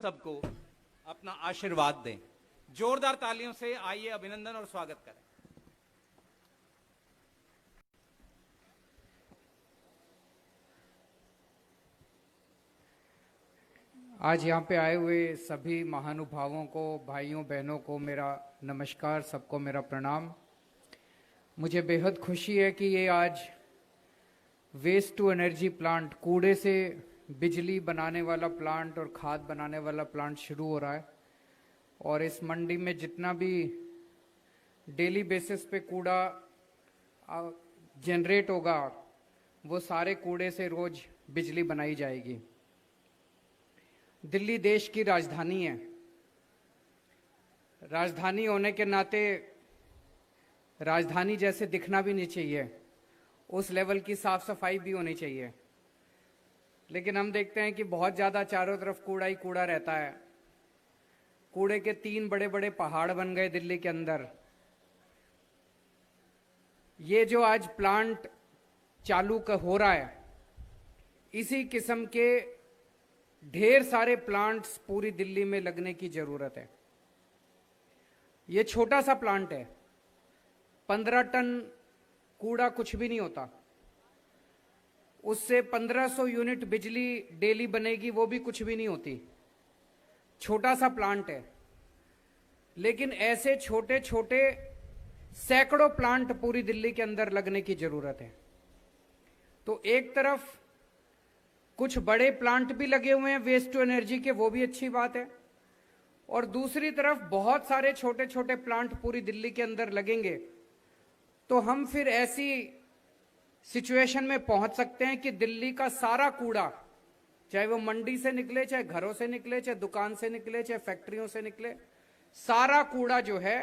सबको अपना आशीर्वाद दें। जोरदार तालियों से आइए अभिनंदन और स्वागत करें। आज यहाँ पे आए हुए सभी महानुभावों को, भाइयों बहनों को मेरा नमस्कार, सबको मेरा प्रणाम। मुझे बेहद खुशी है कि ये आज वेस्ट टू एनर्जी प्लांट, कूड़े से बिजली बनाने वाला प्लांट और खाद बनाने वाला प्लांट शुरू हो रहा है। और इस मंडी में जितना भी डेली बेसिस पे कूड़ा जनरेट होगा, वो सारे कूड़े से रोज बिजली बनाई जाएगी। दिल्ली देश की राजधानी है। राजधानी होने के नाते राजधानी जैसे दिखना भी नहीं चाहिए, उस लेवल की साफ सफाई भी होनी चाहिए। लेकिन हम देखते हैं कि बहुत ज़्यादा चारों तरफ कूड़ा ही कूड़ा रहता है। कूड़े के 3 बड़े बड़े पहाड़ बन गए दिल्ली के अंदर। ये जो आज प्लांट चालू हो रहा है, इसी किस्म के ढेर सारे प्लांट्स पूरी दिल्ली में लगने की जरूरत है। ये छोटा सा प्लांट है, 15 टन कूड़ा कुछ भी नहीं होता। उससे 1500 यूनिट बिजली डेली बनेगी, वो भी कुछ भी नहीं होती। छोटा सा प्लांट है, लेकिन ऐसे छोटे छोटे सैकड़ों प्लांट पूरी दिल्ली के अंदर लगने की जरूरत है। तो एक तरफ कुछ बड़े प्लांट भी लगे हुए हैं वेस्ट टू एनर्जी के, वो भी अच्छी बात है। और दूसरी तरफ बहुत सारे छोटे छोटे प्लांट पूरी दिल्ली के अंदर लगेंगे, तो हम फिर ऐसी सिचुएशन में पहुंच सकते हैं कि दिल्ली का सारा कूड़ा, चाहे वो मंडी से निकले, चाहे घरों से निकले, चाहे दुकान से निकले, चाहे फैक्ट्रियों से निकले, सारा कूड़ा जो है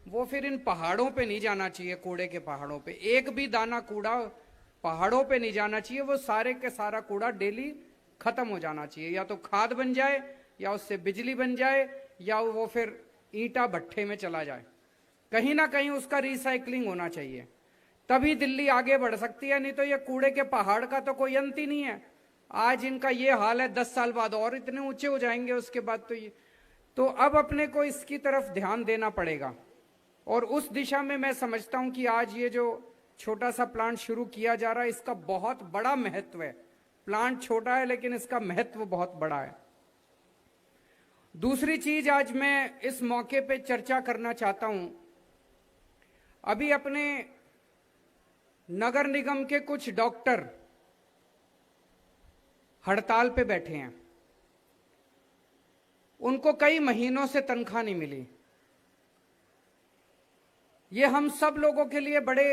वो फिर इन पहाड़ों पे नहीं जाना चाहिए। कूड़े के पहाड़ों पे एक भी दाना कूड़ा पहाड़ों पे नहीं जाना चाहिए। वो सारे के सारा कूड़ा डेली खत्म हो जाना चाहिए। या तो खाद बन जाए, या उससे बिजली बन जाए, या वो फिर ईंटा भट्ठे में चला जाए। कहीं ना कहीं उसका रिसाइकलिंग होना चाहिए, तभी दिल्ली आगे बढ़ सकती है। नहीं तो ये कूड़े के पहाड़ का तो कोई अंत ही नहीं है। आज इनका ये हाल है, 10 साल बाद और इतने ऊंचे हो जाएंगे। उसके बाद तो अब अपने को इसकी तरफ ध्यान देना पड़ेगा। और उस दिशा में मैं समझता हूं कि आज ये जो छोटा सा प्लांट शुरू किया जा रहा है, इसका बहुत बड़ा महत्व है। प्लांट छोटा है, लेकिन इसका महत्व बहुत बड़ा है। दूसरी चीज आज मैं इस मौके पे चर्चा करना चाहता हूं। अभी अपने नगर निगम के कुछ डॉक्टर हड़ताल पे बैठे हैं। उनको कई महीनों से तनख्वाह नहीं मिली। ये हम सब लोगों के लिए बड़े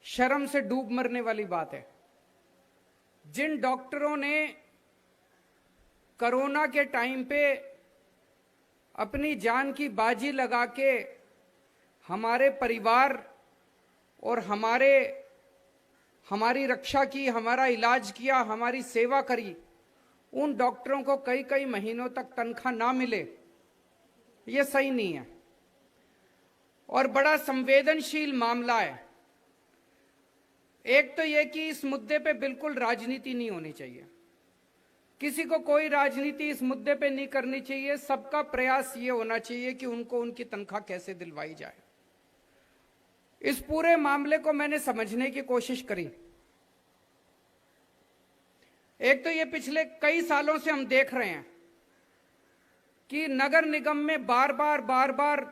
शर्म से डूब मरने वाली बात है। जिन डॉक्टरों ने कोरोना के टाइम पे अपनी जान की बाजी लगा के हमारे परिवार और हमारी रक्षा की, हमारा इलाज किया, हमारी सेवा करी, उन डॉक्टरों को कई कई महीनों तक तनख्वाह ना मिले, ये सही नहीं है। और बड़ा संवेदनशील मामला है। एक तो यह कि इस मुद्दे पे बिल्कुल राजनीति नहीं होनी चाहिए। किसी को कोई राजनीति इस मुद्दे पे नहीं करनी चाहिए। सबका प्रयास ये होना चाहिए कि उनको उनकी तनख्वाह कैसे दिलवाई जाए। इस पूरे मामले को मैंने समझने की कोशिश करी। एक तो ये पिछले कई सालों से हम देख रहे हैं कि नगर निगम में बार बार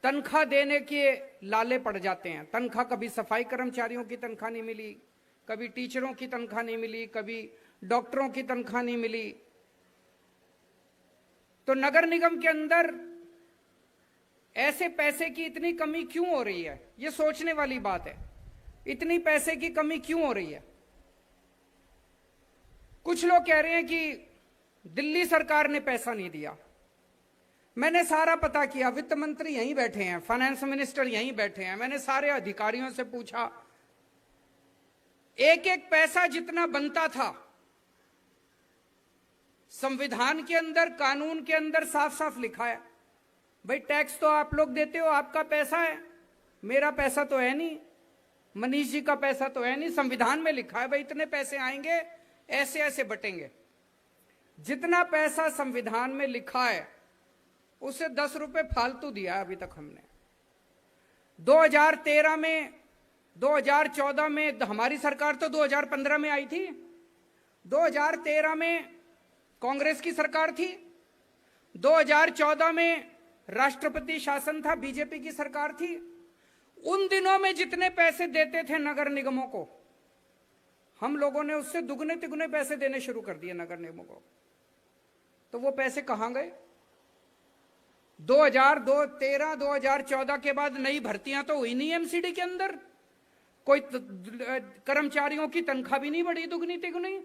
तनख्वाह देने के लाले पड़ जाते हैं। तनख्वाह, कभी सफाई कर्मचारियों की तनख्वाह नहीं मिली, कभी टीचरों की तनख्वाह नहीं मिली, कभी डॉक्टरों की तनख्वाह नहीं मिली। तो नगर निगम के अंदर ऐसे पैसे की इतनी कमी क्यों हो रही है, ये सोचने वाली बात है। इतनी पैसे की कमी क्यों हो रही है? कुछ लोग कह रहे हैं कि दिल्ली सरकार ने पैसा नहीं दिया। मैंने सारा पता किया, वित्त मंत्री यहीं बैठे हैं, फाइनेंस मिनिस्टर यहीं बैठे हैं। मैंने सारे अधिकारियों से पूछा, एक एक पैसा जितना बनता था, संविधान के अंदर, कानून के अंदर साफ साफ लिखा है, भाई टैक्स तो आप लोग देते हो, आपका पैसा है, मेरा पैसा तो है नहीं, मनीष जी का पैसा तो है नहीं। संविधान में लिखा है भाई इतने पैसे आएंगे, ऐसे ऐसे बटेंगे। जितना पैसा संविधान में लिखा है उससे 10 रुपए फालतू दिया है अभी तक हमने। 2013 में, 2014 में, हमारी सरकार तो 2015 में आई थी, 2013 में कांग्रेस की सरकार थी, 2014 में राष्ट्रपति शासन था, बीजेपी की सरकार थी। उन दिनों में जितने पैसे देते थे नगर निगमों को, हम लोगों ने उससे दुगने तिगुने पैसे देने शुरू कर दिए नगर निगमों को। तो वो पैसे कहां गए? 2013, 2014 के बाद नई भर्तियां तो हुई नहीं एमसीडी के अंदर, कोई कर्मचारियों की तनख्वाह भी नहीं बढ़ी दुगनी तिगुनी।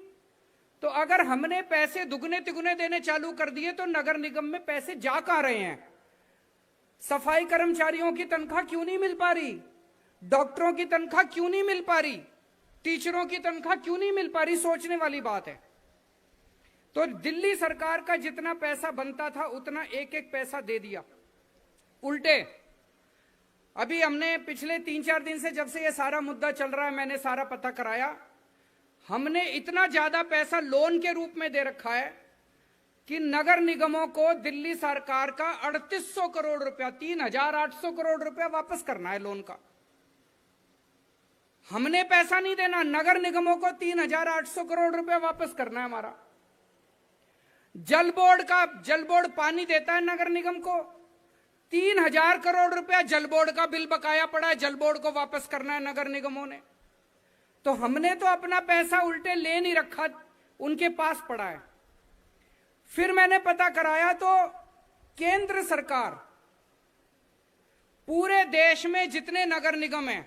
तो अगर हमने पैसे दुगने तिगुने देने चालू कर दिए तो नगर निगम में पैसे जा कहां रहे हैं? सफाई कर्मचारियों की तनख्वाह क्यों नहीं मिल पा रही? डॉक्टरों की तनख्वाह क्यों नहीं मिल पा रही? टीचरों की तनख्वाह क्यों नहीं मिल पा रही? सोचने वाली बात है। तो दिल्ली सरकार का जितना पैसा बनता था उतना एक एक पैसा दे दिया उल्टे। अभी हमने पिछले 3-4 दिन से, जब से ये सारा मुद्दा चल रहा है, मैंने सारा पता कराया, हमने इतना ज्यादा पैसा लोन के रूप में दे रखा है कि नगर निगमों को दिल्ली सरकार का 3800 करोड़ रुपया, 3800 करोड़ रुपया वापस करना है लोन का। हमने पैसा नहीं देना, नगर निगमों को 3800 करोड़ रुपया वापस करना है हमारा। जल बोर्ड पानी देता है नगर निगम को, 3000 करोड़ रुपया जल बोर्ड का बिल बकाया पड़ा है, जल बोर्ड को वापस करना है नगर निगमों ने। तो हमने तो अपना पैसा उल्टे ले नहीं रखा, उनके पास पड़ा है। फिर मैंने पता कराया तो केंद्र सरकार पूरे देश में जितने नगर निगम हैं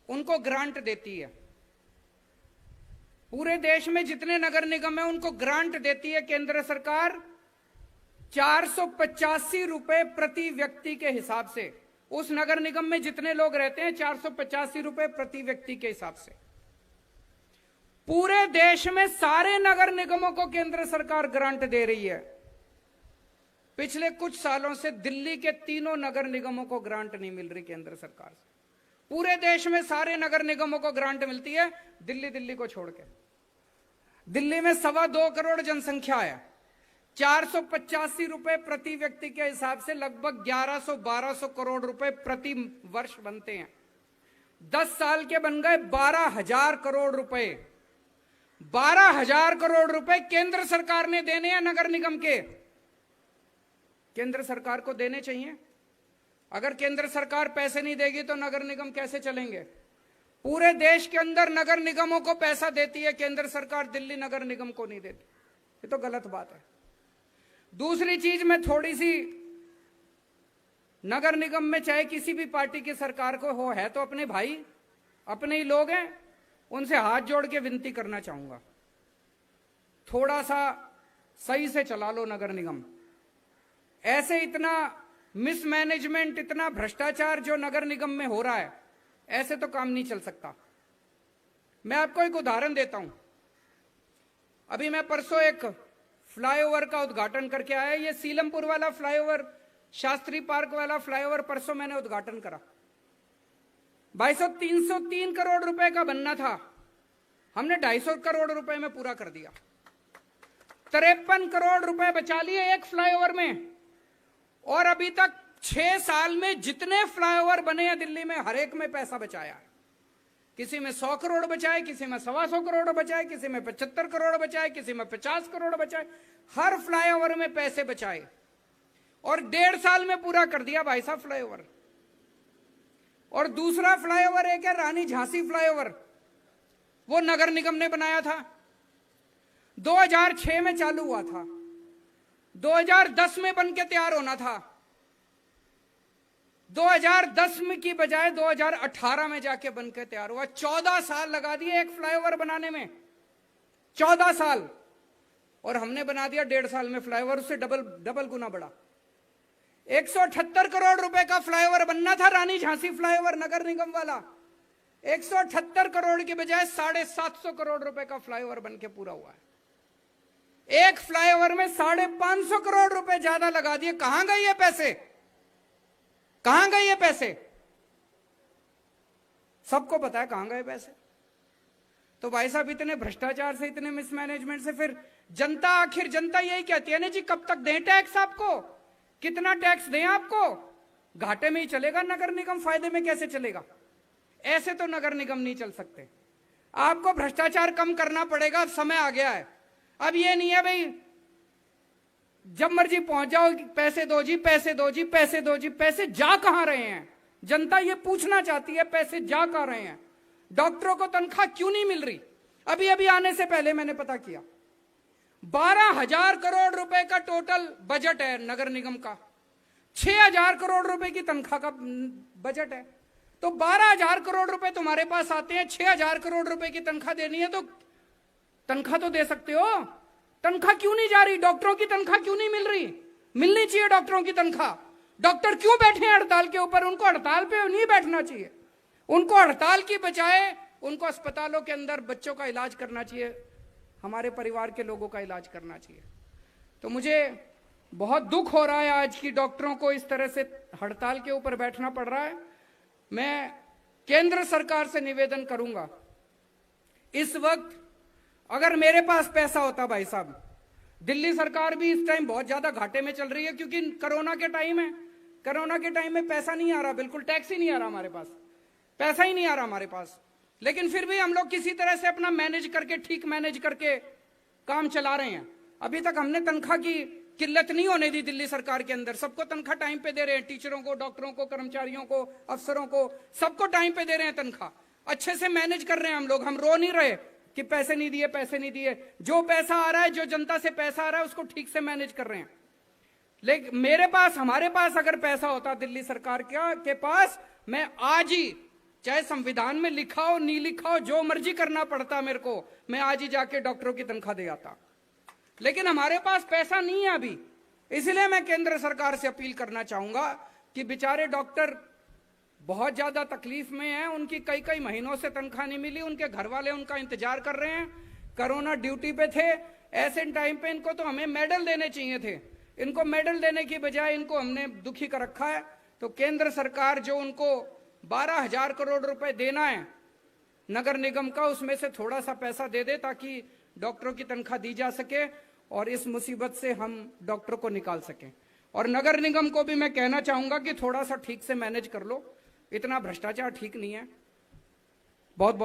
उनको ग्रांट देती है। पूरे देश में जितने नगर निगम हैं उनको ग्रांट देती है केंद्र सरकार 485 रुपए प्रति व्यक्ति के हिसाब से। उस नगर निगम में जितने लोग रहते हैं 485 रुपए प्रति व्यक्ति के हिसाब से। पूरे देश में सारे नगर निगमों को केंद्र सरकार ग्रांट दे रही है। पिछले कुछ सालों से दिल्ली के तीनों नगर निगमों को ग्रांट नहीं मिल रही केंद्र सरकार से। पूरे देश में सारे नगर निगमों को ग्रांट मिलती है, दिल्ली को छोड़ के। दिल्ली में 2.25 करोड़ जनसंख्या है, 485 रुपए प्रति व्यक्ति के हिसाब से लगभग 1100-1200 करोड़ रुपए प्रति वर्ष बनते हैं। 10 साल के बन गए 12,000 करोड़ रुपए। 12,000 करोड़ रुपए केंद्र सरकार ने देने हैं नगर निगम के। केंद्र सरकार को देने चाहिए। अगर केंद्र सरकार पैसे नहीं देगी तो नगर निगम कैसे चलेंगे? पूरे देश के अंदर नगर निगमों को पैसा देती है केंद्र सरकार, दिल्ली नगर निगम को नहीं देती। ये तो गलत बात है। दूसरी चीज, मैं थोड़ी सी नगर निगम में चाहे किसी भी पार्टी की सरकार को हो, है तो अपने भाई, अपने ही लोग हैं, उनसे हाथ जोड़ के विनती करना चाहूंगा, थोड़ा सा सही से चला लो नगर निगम। ऐसे इतना मिसमैनेजमेंट, इतना भ्रष्टाचार जो नगर निगम में हो रहा है, ऐसे तो काम नहीं चल सकता। मैं आपको एक उदाहरण देता हूं। अभी मैं परसों एक फ्लाईओवर का उद्घाटन करके आया। ये सीलमपुर वाला फ्लाईओवर, शास्त्री पार्क वाला फ्लाईओवर परसों मैंने उद्घाटन करा। भाई साहब 303 करोड़ रुपए का बनना था, हमने 250 करोड़ रुपए में पूरा कर दिया। 53 करोड़ रुपए बचा लिए एक फ्लाईओवर में। और अभी तक 6 साल में जितने फ्लाईओवर बने हैं दिल्ली में, हर एक में पैसा बचाया है। किसी में 100 करोड़ बचाए, किसी में 125 करोड़ बचाए, किसी में 75 करोड़ बचाए, किसी में 50 करोड़ बचाए। हर फ्लाईओवर में पैसे बचाए और 1.5 साल में पूरा कर दिया भाई साहब फ्लाईओवर। और दूसरा फ्लाईओवर एक है रानी झांसी फ्लाईओवर, वो नगर निगम ने बनाया था। 2006 में चालू हुआ था, 2010 में बन के तैयार होना था। 2010 में की बजाय 2018 में जाके बन के तैयार हुआ। 14 साल लगा दिए एक फ्लाईओवर बनाने में, 14 साल। और हमने बना दिया 1.5 साल में फ्लाईओवर, उससे डबल गुना बड़ा। 178 करोड़ रुपए का फ्लाईओवर बनना था रानी झांसी फ्लाईओवर नगर निगम वाला। 178 करोड़ के बजाय 750 करोड़ रुपए का फ्लाईओवर बन के पूरा हुआ है। एक फ्लाईओवर में 550 करोड़ रुपए ज्यादा लगा दिए। कहां गए ये पैसे? कहां गए ये पैसे? सबको पता है कहां गए पैसे। तो भाई साहब इतने भ्रष्टाचार से, इतने मिसमैनेजमेंट से फिर जनता, आखिर जनता यही कहती है ना जी, कब तक दें टैक्स आपको, कितना टैक्स दें आपको? घाटे में ही चलेगा नगर निगम, फायदे में कैसे चलेगा? ऐसे तो नगर निगम नहीं चल सकते। आपको भ्रष्टाचार कम करना पड़ेगा, अब समय आ गया है। अब ये नहीं है भाई जब मर्जी पहुंच जाओ, पैसे दो जी, पैसे दो जी, पैसे दो जी। पैसे जा कहां रहे हैं? जनता ये पूछना चाहती है, पैसे जा कहां रहे हैं? डॉक्टरों को तनख्वाह क्यों नहीं मिल रही? अभी अभी आने से पहले मैंने पता किया, 12,000 करोड़ रुपए का टोटल बजट है नगर निगम का, 6,000 करोड़ रुपए की तनख्वाह का बजट है। तो 12,000 करोड़ रुपए तुम्हारे पास आते हैं, 6,000 करोड़ रुपए की तनख्वाह देनी है तो तनख्वाह तो दे सकते हो। तनख्वाह क्यों नहीं जा रही? डॉक्टरों की तनख्वाह क्यों नहीं मिल रही? मिलनी चाहिए डॉक्टरों की तनख्वाह। डॉक्टर क्यों बैठे हैं हड़ताल के ऊपर? उनको हड़ताल पे नहीं बैठना चाहिए, उनको हड़ताल की बजाय उनको अस्पतालों के अंदर बच्चों का इलाज करना चाहिए, हमारे परिवार के लोगों का इलाज करना चाहिए। तो मुझे बहुत दुख हो रहा है आज की डॉक्टरों को इस तरह से हड़ताल के ऊपर बैठना पड़ रहा है। मैं केंद्र सरकार से निवेदन करूंगा, इस वक्त अगर मेरे पास पैसा होता भाई साहब, दिल्ली सरकार भी इस टाइम बहुत ज्यादा घाटे में चल रही है क्योंकि कोरोना के टाइम है, कोरोना के टाइम में पैसा नहीं आ रहा, बिल्कुल टैक्स ही नहीं आ रहा हमारे पास, पैसा ही नहीं आ रहा हमारे पास। लेकिन फिर भी हम लोग किसी तरह से अपना मैनेज करके, ठीक मैनेज करके काम चला रहे हैं। अभी तक हमने तनख्वाह की किल्लत नहीं होने दी दिल्ली सरकार के अंदर, सबको तनख्वाह टाइम पे दे रहे हैं, टीचरों को, डॉक्टरों को, कर्मचारियों को, अफसरों को, सबको टाइम पे दे रहे हैं तनख्वाह, अच्छे से मैनेज कर रहे हैं हम लोग। हम रो नहीं रहे कि पैसे नहीं दिए, पैसे नहीं दिए। जो पैसा आ रहा है, जो जनता से पैसा आ रहा है, उसको ठीक से मैनेज कर रहे हैं। लेकिन मेरे पास, हमारे पास अगर पैसा होता दिल्ली सरकार के पास, मैं आज ही, चाहे संविधान में लिखा हो नहीं लिखा हो, जो मर्जी करना पड़ता मेरे को, मैं आज ही जाके डॉक्टरों की तनख्वाह दे आता। लेकिन हमारे पास पैसा नहीं है अभी, इसलिए मैं केंद्र सरकार से अपील करना चाहूंगा कि बेचारे डॉक्टर बहुत ज्यादा तकलीफ में हैं, उनकी कई कई महीनों से तनख्वाह नहीं मिली, उनके घर वाले उनका इंतजार कर रहे हैं, कोरोना ड्यूटी पे थे। ऐसे टाइम पे इनको तो हमें मेडल देने चाहिए थे, इनको मेडल देने की बजाय इनको हमने दुखी कर रखा है। तो केंद्र सरकार जो उनको 12,000 करोड़ रुपए देना है नगर निगम का, उसमें से थोड़ा सा पैसा दे दे ताकि डॉक्टरों की तनख्वाह दी जा सके और इस मुसीबत से हम डॉक्टरों को निकाल सकें। और नगर निगम को भी मैं कहना चाहूंगा कि थोड़ा सा ठीक से मैनेज कर लो, इतना भ्रष्टाचार ठीक नहीं है। बहुत बहुत